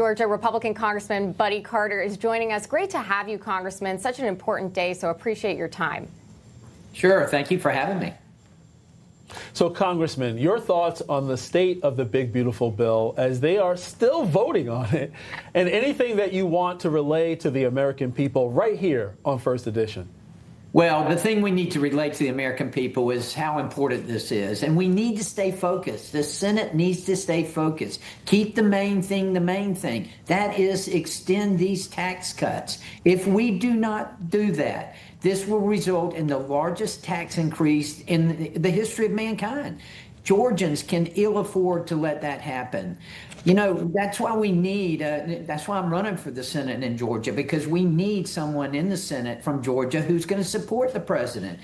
Georgia Republican Congressman Buddy Carter is joining us. Great to have you, Congressman. Such an important day, so appreciate your time. Sure. Thank you for having me. So, Congressman, your thoughts on the state of the big, beautiful bill as they are still voting on it, and anything that you want to relay to the American people right here on First Edition. Well, the thing we need to relate to the American people is how important this is. And we need to stay focused. The Senate needs to stay focused. Keep the main thing the main thing. That is, extend these tax cuts. If we do not do that, this will result in the largest tax increase in the history of mankind. Georgians can ill afford to let that happen. You know, that's why we need, that's why I'm running for the Senate in Georgia, because we need someone in the Senate from Georgia who's going to support the president.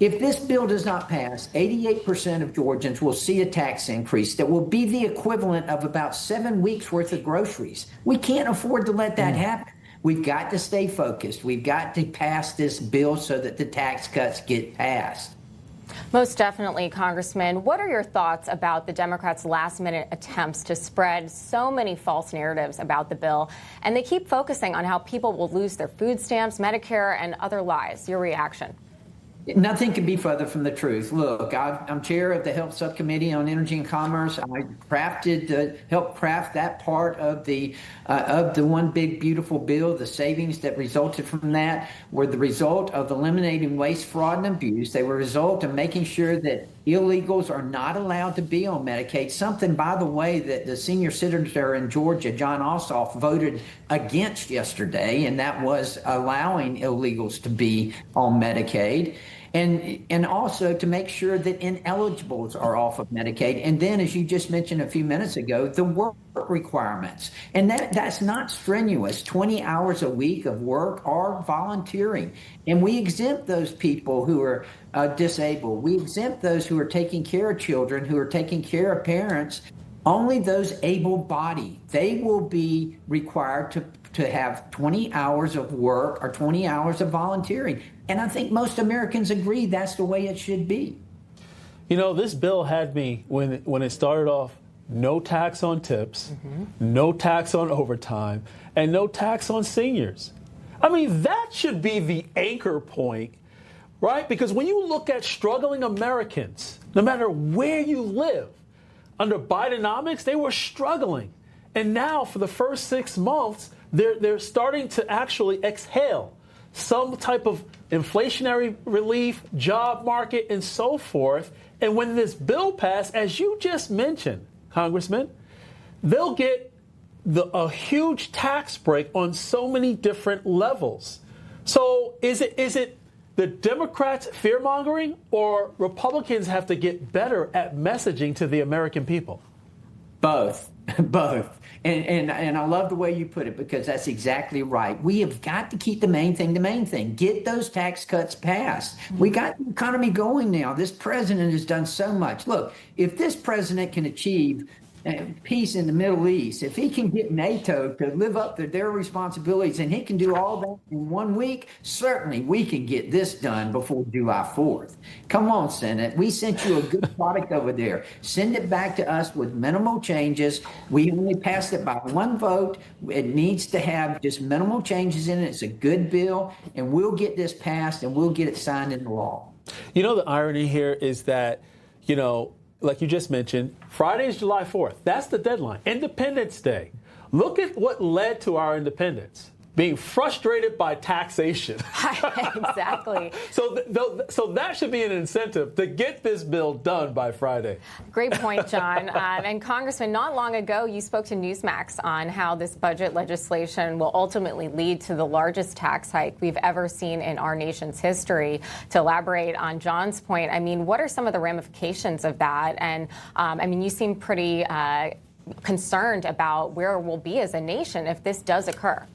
If this bill does not pass, 88% of Georgians will see a tax increase that will be the equivalent of about 7 weeks worth of groceries. We can't afford to let that happen. We've got to stay focused. We've got to pass this bill so that the tax cuts get passed. Most definitely, Congressman. What are your thoughts about the Democrats' last-minute attempts to spread so many false narratives about the bill? And they keep focusing on how people will lose their food stamps, Medicare, and other lies. Your reaction? Nothing could be further from the truth. Look, I'm chair of the Health Subcommittee on Energy and Commerce. I helped craft that part of the one big beautiful bill. The savings that resulted from that were the result of eliminating waste, fraud, and abuse. They were a result of making sure that illegals are not allowed to be on Medicaid. Something, by the way, that the senior senator in Georgia, John Ossoff, voted against yesterday, and that was allowing illegals to be on Medicaid. And also to make sure that ineligibles are off of Medicaid. And then, as you just mentioned a few minutes ago, the work requirements. And that's not strenuous. 20 hours a week of work are volunteering. And we exempt those people who are disabled. We exempt those who are taking care of children, who are taking care of parents. Only those able-bodied, they will be required to have 20 hours of work or 20 hours of volunteering. And I think most Americans agree that's the way it should be. You know, this bill had me, when it started off, no tax on tips, no tax on overtime, and no tax on seniors. I mean, that should be the anchor point, right? Because when you look at struggling Americans, no matter where you live, under Bidenomics, they were struggling. And now, for the first 6 months, they're starting to actually exhale some type of inflationary relief, job market, and so forth. And when this bill passed, as you just mentioned, Congressman, they'll get a huge tax break on so many different levels. So is it the Democrats fear-mongering, or Republicans have to get better at messaging to the American people? Both. And I love the way you put it, because that's exactly right. We have got to keep the main thing the main thing. Get those tax cuts passed. We got the economy going now. This president has done so much. Look, if this president can achieve peace in the Middle East, if he can get NATO to live up to their responsibilities, and he can do all that in 1 week, certainly we can get this done before July 4th. Come on, Senate. We sent you a good product over there. Send it back to us with minimal changes. We only passed it by 1 vote. It needs to have just minimal changes in it. It's a good bill, and we'll get this passed, and we'll get it signed into law. You know, the irony here is that, you know, like you just mentioned, Friday is July 4th. That's the deadline. Independence Day. Look at what led to our independence. Being frustrated by taxation. Exactly. So that should be an incentive to get this bill done by Friday. Great point, John. And Congressman, not long ago, you spoke to Newsmax on how this budget legislation will ultimately lead to the largest tax hike we've ever seen in our nation's history. To elaborate on John's point, I mean, what are some of the ramifications of that? And I mean, you seem pretty concerned about where we'll be as a nation if this does occur.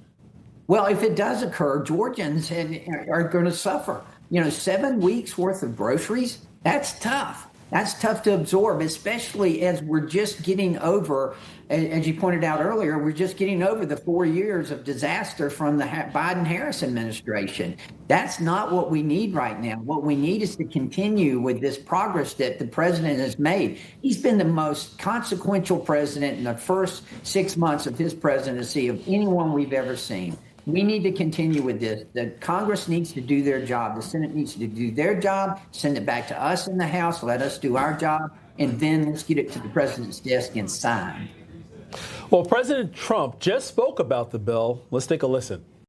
Well, if it does occur, Georgians are going to suffer. You know, 7 weeks worth of groceries, that's tough. That's tough to absorb, especially as we're just getting over, as you pointed out earlier, we're just getting over the 4 years of disaster from the Biden-Harris administration. That's not what we need right now. What we need is to continue with this progress that the president has made. He's been the most consequential president in the first 6 months of his presidency of anyone we've ever seen. We need to continue with this. The Congress needs to do their job. The Senate needs to do their job, send it back to us in the House, let us do our job, and then let's get it to the president's desk and sign. Well, President Trump just spoke about the bill. Let's take a listen.